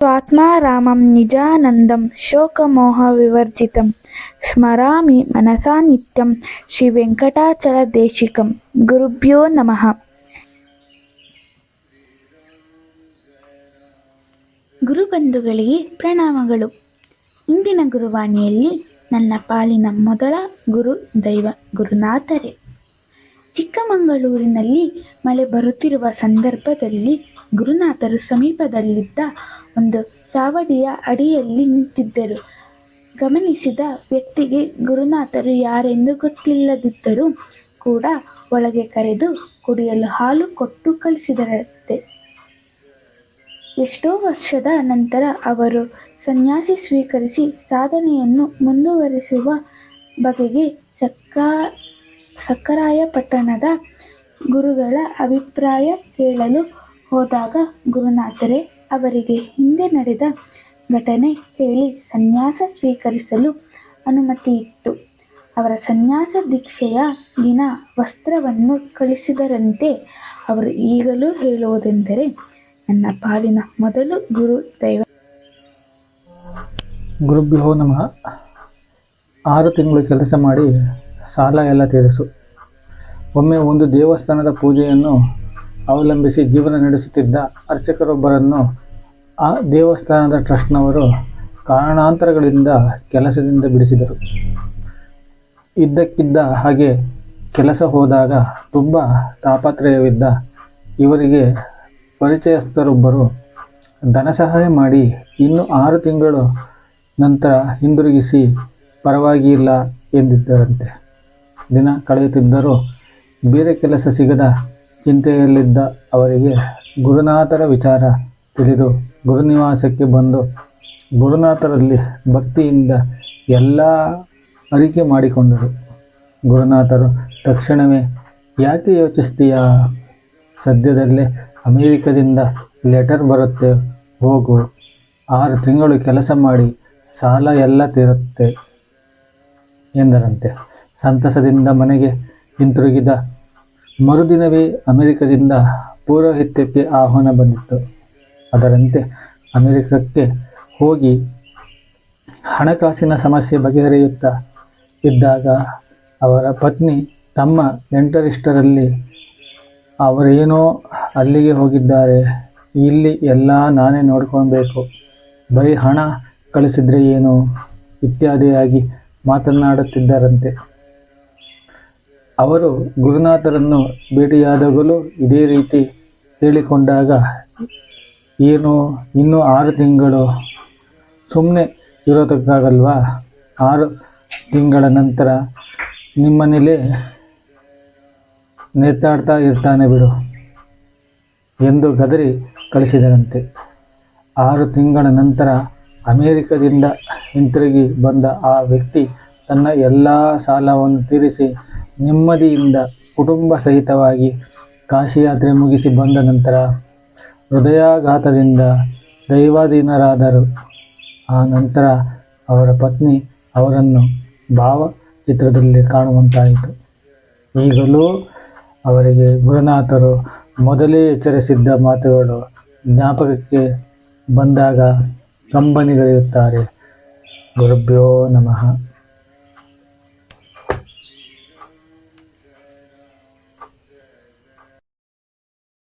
स्वात्मारामं निजानन्दं शोकमोहविवर्जितं स्मरामि मनसा नित्यं ಶ್ರೀವೆಂಕಟಾಚಲದೇಶಿಕಂ. ಗುರುಭ್ಯೋ ನಮಃ. ಗುರುಬಂಧುಗಳಿಗೆ ಪ್ರಣಾಮಗಳು. ಇಂದಿನ ಗುರುವಾಣಿಯಲ್ಲಿ ನನ್ನ ಪಾಲಿನ ಮೊದಲ ಗುರು ದೈವ ಗುರುನಾಥರೇ. ಚಿಕ್ಕಮಗಳೂರಿನಲ್ಲಿ ಮಳೆ ಬರುತ್ತಿರುವ ಸಂದರ್ಭದಲ್ಲಿ ಗುರುನಾಥರು ಸಮೀಪದಲ್ಲಿದ್ದ ಒಂದು ಚಾವಡಿಯ ಅಡಿಯಲ್ಲಿ ನಿಂತಿದ್ದರು. ಗಮನಿಸಿದ ವ್ಯಕ್ತಿಗೆ ಗುರುನಾಥರು ಯಾರೆಂದು ಗೊತ್ತಿಲ್ಲದಿದ್ದರೂ ಕೂಡ ಒಳಗೆ ಕರೆದು ಕುಡಿಯಲು ಹಾಲು ಕೊಟ್ಟು ಕಳಿಸಿದರಂತೆ. ಎಷ್ಟೋ ವರ್ಷದ ನಂತರ ಅವರು ಸನ್ಯಾಸಿ ಸ್ವೀಕರಿಸಿ ಸಾಧನೆಯನ್ನು ಮುಂದುವರಿಸುವ ಬಗೆಗೆ ಸಕ್ಕರಾಯಪಟ್ಟಣದ ಗುರುಗಳ ಅಭಿಪ್ರಾಯ ಕೇಳಲು ಹೋದಾಗ ಗುರುನಾಥರೇ ಅವರಿಗೆ ಹಿಂದೆ ನಡೆದ ಘಟನೆ ಹೇಳಿ ಸನ್ಯಾಸ ಸ್ವೀಕರಿಸಲು ಅನುಮತಿಯಿತ್ತು. ಅವರ ಸನ್ಯಾಸ ದೀಕ್ಷೆಯ ದಿನ ವಸ್ತ್ರವನ್ನು ಕಳಿಸಿದರಂತೆ. ಅವರು ಈಗಲೂ ಹೇಳುವುದೆಂದರೆ, ನನ್ನ ಪಾಲಿನ ಮೊದಲು ಗುರು ದೈವ. ಗುರುಭ್ಯೋ ನಮಃ. 6 ತಿಂಗಳು ಕೆಲಸ ಮಾಡಿ ಸಾಲ ಎಲ್ಲ ತೀರಿಸು. ಒಮ್ಮೆ ಒಂದು ದೇವಸ್ಥಾನದ ಪೂಜೆಯನ್ನು ಅವಲಂಬಿಸಿ ಜೀವನ ನಡೆಸುತ್ತಿದ್ದ ಅರ್ಚಕರೊಬ್ಬರನ್ನು ಆ ದೇವಸ್ಥಾನದ ಟ್ರಸ್ಟ್ನವರು ಕಾರಣಾಂತರಗಳಿಂದ ಕೆಲಸದಿಂದ ಬಿಡಿಸಿದರು. ಇದ್ದಕ್ಕಿದ್ದ ಹಾಗೆ ಕೆಲಸ ಹೋದಾಗ ತುಂಬ ತಾಪತ್ರಯವಿದ್ದ ಇವರಿಗೆ ಪರಿಚಯಸ್ಥರೊಬ್ಬರು ಧನ ಸಹಾಯ ಮಾಡಿ ಇನ್ನು 6 ತಿಂಗಳು ನಂತರ ಹಿಂದಿರುಗಿಸಿ ಪರವಾಗಿಲ್ಲ ಎಂದಿದ್ದರಂತೆ. ದಿನ ಕಳೆಯುತ್ತಿದ್ದರೂ ಬೇರೆ ಕೆಲಸ ಸಿಗದ ಚಿಂತೆಯಲ್ಲಿದ್ದ ಅವರಿಗೆ ಗುರುನಾಥರ ವಿಚಾರ ತಿಳಿದು ಗುರುನಿವಾಸಕ್ಕೆ ಬಂದು ಗುರುನಾಥರಲ್ಲಿ ಭಕ್ತಿಯಿಂದ ಎಲ್ಲ ಅರಿಕೆ ಮಾಡಿಕೊಂಡರು. ಗುರುನಾಥರು ತಕ್ಷಣವೇ, ಯಾಕೆ ಯೋಚಿಸ್ತೀಯಾ? ಸದ್ಯದಲ್ಲೇ ಅಮೇರಿಕದಿಂದ ಲೆಟರ್ ಬರುತ್ತೆ, ಹೋಗು. 6 ತಿಂಗಳು ಕೆಲಸ ಮಾಡಿ ಸಾಲ ಎಲ್ಲ ತೀರುತ್ತೆ ಎಂದರಂತೆ. ಸಂತಸದಿಂದ ಮನೆಗೆ ಹಿಂತಿರುಗಿದ ಮರುದಿನವೇ ಅಮೆರಿಕದಿಂದ ಪೌರೋಹಿತ್ಯಕ್ಕೆ ಆಹ್ವಾನ ಬಂದಿತ್ತು. ಅದರಂತೆ ಅಮೆರಿಕಕ್ಕೆ ಹೋಗಿ ಹಣಕಾಸಿನ ಸಮಸ್ಯೆ ಬಗೆಹರಿಯುತ್ತಾ ಇದ್ದಾಗ ಅವರ ಪತ್ನಿ ತಮ್ಮ ನೆಂಟರಿಷ್ಟರಲ್ಲಿ ಅವರೇನೋ ಅಲ್ಲಿಗೆ ಹೋಗಿದ್ದಾರೆ, ಇಲ್ಲಿ ಎಲ್ಲ ನಾನೇ ನೋಡ್ಕೊಳ್ಬೇಕು, ಬರೀ ಹಣ ಕಳಿಸಿದ್ರೆ ಏನು ಇತ್ಯಾದಿಯಾಗಿ ಮಾತನಾಡುತ್ತಿದ್ದರಂತೆ. ಅವರು ಗುರುನಾಥರನ್ನು ಭೇಟಿಯಾದಾಗಲೂ ಇದೇ ರೀತಿ ಹೇಳಿಕೊಂಡಾಗ, ಏನು ಇನ್ನೂ 6 ತಿಂಗಳು ಸುಮ್ಮನೆ ಇರೋದಕ್ಕಾಗಲ್ವಾ? 6 ತಿಂಗಳ ನಂತರ ನಿಮ್ಮನೇಲೇ ನೇತಾಡ್ತಾ ಇರ್ತಾನೆ ಬಿಡು ಎಂದು ಗದರಿ ಕಳಿಸಿದರಂತೆ. 6 ತಿಂಗಳ ನಂತರ ಅಮೆರಿಕದಿಂದ ಹಿಂತಿರುಗಿ ಬಂದ ಆ ವ್ಯಕ್ತಿ ತನ್ನ ಎಲ್ಲ ಸಾಲವನ್ನು ತೀರಿಸಿ ನೆಮ್ಮದಿಯಿಂದ ಕುಟುಂಬ ಸಹಿತವಾಗಿ ಕಾಶಿಯಾತ್ರೆ ಮುಗಿಸಿ ಬಂದ ನಂತರ ಹೃದಯಾಘಾತದಿಂದ ದೈವಾಧೀನರಾದರು. ಆ ನಂತರ ಅವರ ಪತ್ನಿ ಅವರನ್ನು ಭಾವಚಿತ್ರದಲ್ಲಿ ಕಾಣುವಂತಾಯಿತು. ಈಗಲೂ ಅವರಿಗೆ ಗುರುನಾಥರು ಮೊದಲೇ ಎಚ್ಚರಿಸಿದ್ದ ಮಾತುಗಳು ಜ್ಞಾಪಕಕ್ಕೆ ಬಂದಾಗ ಕಂಬನಿಗಳೆಯುತ್ತಾರೆ. ಗುರುಭ್ಯೋ ನಮಃ.